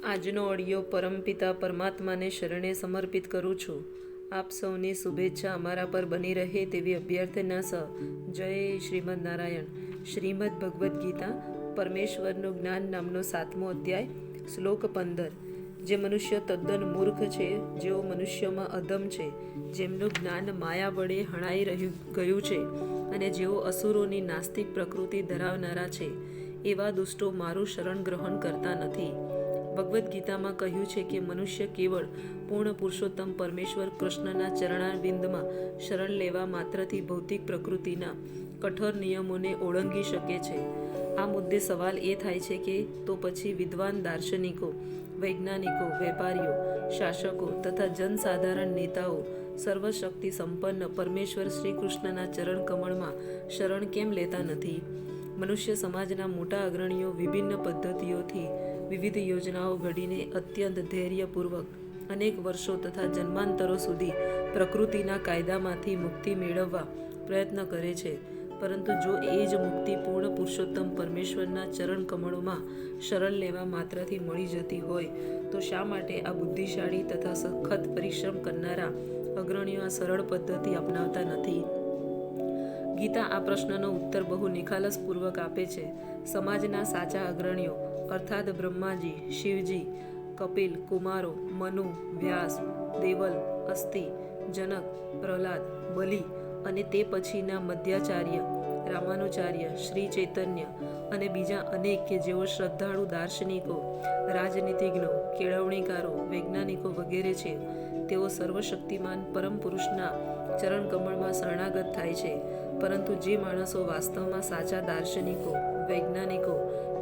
આજનો ઓડિયો પરમપિતા પરમાત્માને શરણે સમર્પિત કરું છું. આપ સૌની શુભેચ્છા અમારા પર બની રહે તેવી અભ્યર્થના સહ. જય શ્રીમદ નારાયણ. શ્રીમદ ભગવદ્ ગીતા પરમેશ્વરનું જ્ઞાન નામનો 7મો અધ્યાય, શ્લોક 15. જે મનુષ્ય તદ્દન મૂર્ખ છે, જેઓ મનુષ્યોમાં અધમ છે, જેમનું જ્ઞાન માયા વડે હણાઈ ગયું છે, અને જેઓ અસુરોની નાસ્તિક પ્રકૃતિ ધરાવનારા છે, એવા દુષ્ટો મારું શરણ ગ્રહણ કરતા નથી. ભગવદ્ ગીતામાં કહ્યું છે કે મનુષ્ય કેવળ પૂર્ણ પુરુષોત્તમ પરમેશ્વર કૃષ્ણના ચરણારવિંદમાં શરણ લેવા માત્રથી ભૌતિક પ્રકૃતિના કઠોર નિયમોને ઓળંગી શકે છે. આ મુદ્દે સવાલ એ થાય છે કે તો પછી વિદ્વાન દાર્શનિકો, વૈજ્ઞાનિકો, વેપારીઓ, શાસકો તથા જનસાધારણ નેતાઓ સર્વશક્તિ સંપન્ન પરમેશ્વર શ્રી કૃષ્ણના ચરણ કમળમાં શરણ કેમ લેતા નથી? મનુષ્ય સમાજના મોટા અગ્રણીઓ વિભિન્ન પદ્ધતિઓથી વિવિધ યોજનાઓ ઘડીને અત્યંત ધૈર્યપૂર્વક અનેક વર્ષો તથા જન્માંતરો સુધી પ્રકૃતિના કાયદામાંથી મુક્તિ મેળવવા પ્રયત્ન કરે છે. પરંતુ જો એ જ મુક્તિ પૂર્ણ પુરુષોત્તમ પરમેશ્વરના ચરણ કમળોમાં શરણ લેવા માત્રથી મળી જતી હોય તો શા માટે આ બુદ્ધિશાળી તથા સખત પરિશ્રમ કરનારા અગ્રણીઓ આ સરળ પદ્ધતિ અપનાવતા નથી? ગીતા આ પ્રશ્નનો ઉત્તર બહુ નિખાલસપૂર્વક આપે છે. સમાજના સાચા અગ્રણીઓ અર્થાત બ્રહ્માજી, શિવજી, કપિલ, કુમારો, મનુ, વ્યાસ, દેવલ, અસ્તિ, જનક, પ્રહલાદ, બલિ અને તે પછીના મધ્યાચાર્ય, રામાનુચાર્ય, શ્રી ચૈતન્ય અને બીજા અનેક કે જેઓ શ્રદ્ધાળુ દાર્શનિકો, રાજનીતિજ્ઞો, કેળવણીકારો, વૈજ્ઞાનિકો વગેરે છે, તેઓ સર્વશક્તિમાન પરમ પુરુષના ચરણ કમળમાં શરણાગત થાય છે. પરંતુ જે માણસો વાસ્તવમાં સાચા દાર્શનિકો, વૈજ્ઞાનિકો,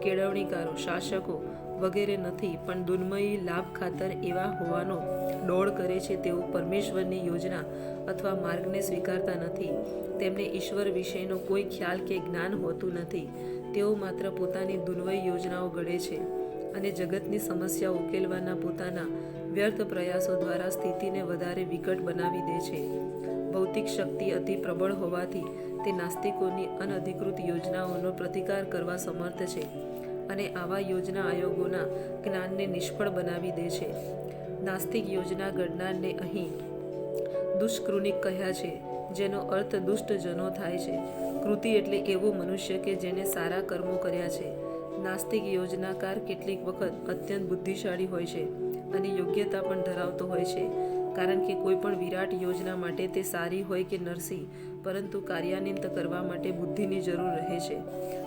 કેળવણીકારો, શાસકો વગેરે નથી, પણ દુર્મયી લાભ ખાતર એવા હોવાનો ડોળ કરે છે, તેઓ પરમેશ્વરની યોજના અથવા માર્ગને સ્વીકારતા નથી. તેમને ઈશ્વર વિશેનો કોઈ ખ્યાલ કે જ્ઞાન હોતું નથી. તેઓ માત્ર પોતાની દુર્મયી યોજનાઓ ઘડે છે અને જગતની સમસ્યા ઉકેલવાના પોતાના વ્યર્થ પ્રયાસો દ્વારા સ્થિતિને વધારે વિકટ બનાવી દે છે. ભૌતિક શક્તિ અતિ પ્રબળ હોવાથી તે નાસ્તિકોની અનધિકૃત યોજનાઓનો પ્રતિકાર કરવા સમર્થ છે અને આવા યોજના આયોગોના જ્ઞાનને નિષ્ફળ બનાવી દે છે. નાસ્તિક યોજના ઘડનારને અહીં દુષ્કૃનિક કહ્યા છે, જેનો અર્થ દુષ્ટજનો થાય છે. કૃતિ એટલે એવો મનુષ્ય કે જેણે સારા કર્મો કર્યા છે. નાસ્તિક યોજનાકાર કેટલીક વખત અત્યંત બુદ્ધિશાળી હોય છે અને યોગ્યતા પણ ધરાવતો હોય છે, કારણ કે કોઈ પણ વિરાટ યોજના માટે તે સારી હોય કે નરસી, પરંતુ કાર્યાન્વિત કરવા માટે બુદ્ધિની જરૂર રહે છે.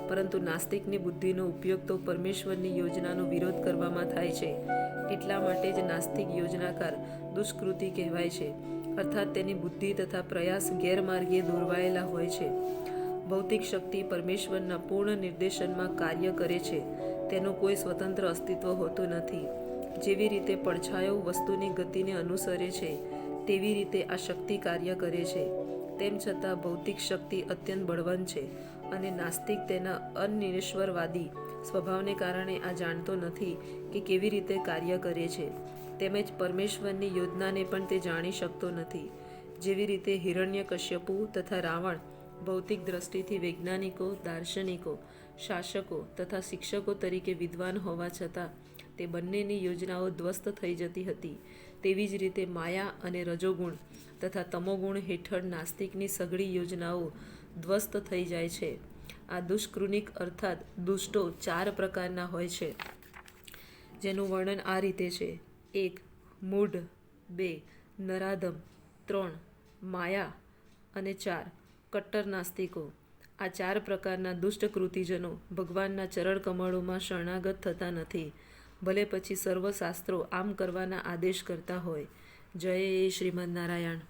પરંતુ નાસ્તિકની બુદ્ધિનો ઉપયોગ તો પરમેશ્વરની યોજનાનો વિરોધ કરવામાં થાય છે. એટલા માટે જ નાસ્તિક યોજનાકાર દુષ્કૃતિ કહેવાય છે, અર્થાત તેની બુદ્ધિ તથા પ્રયાસ ગેરમાર્ગે દોરવાયેલા હોય છે. ભૌતિક શક્તિ પરમેશ્વરના પૂર્ણ નિર્દેશનમાં કાર્ય કરે છે. તેનું કોઈ સ્વતંત્ર અસ્તિત્વ હોતું નથી. જેવી રીતે પડછાયો વસ્તુની ગતિને અનુસરે છે, તેવી રીતે આ શક્તિ કાર્ય કરે છે. તેમ છતાં ભૌતિક શક્તિ અત્યંત બળવાન છે અને નાસ્તિક તેના અનિશ્વરવાદી સ્વભાવને કારણે આ જાણતો નથી કે કેવી રીતે કાર્ય કરે છે. તેમજ પરમેશ્વરની યોજનાને પણ તે જાણી શકતો નથી. જેવી રીતે હિરણ્યકશ્યપુ તથા રાવણ ભૌતિક દ્રષ્ટિથી વૈજ્ઞાનિકો, દાર્શનિકો, શાસકો તથા શિક્ષકો તરીકે વિદ્વાન હોવા છતાં તે બંનેની યોજનાઓ ધ્વસ્ત થઈ જતી હતી, તેવી જ રીતે માયા અને રજોગુણ તથા તમોગુણ હેઠળ નાસ્તિકની સઘળી યોજનાઓ ધ્વસ્ત થઈ જાય છે. આ દુષ્કૃનિક અર્થાત દુષ્ટો 4 પ્રકારના હોય છે, જેનું વર્ણન આ રીતે છે: 1. મૂઢ, 2. નરાધમ, 3. માયા અને 4. કટ્ટર નાસ્તિકો. આ 4 પ્રકારના દુષ્ટ કૃતિજનો ભગવાનના ચરણ કમળોમાં શરણાગત થતા નથી, ભલે પછી સર્વ શાસ્ત્રો આમ કરવાના આદેશ કરતા હોય. જય શ્રીમદ નારાયણ.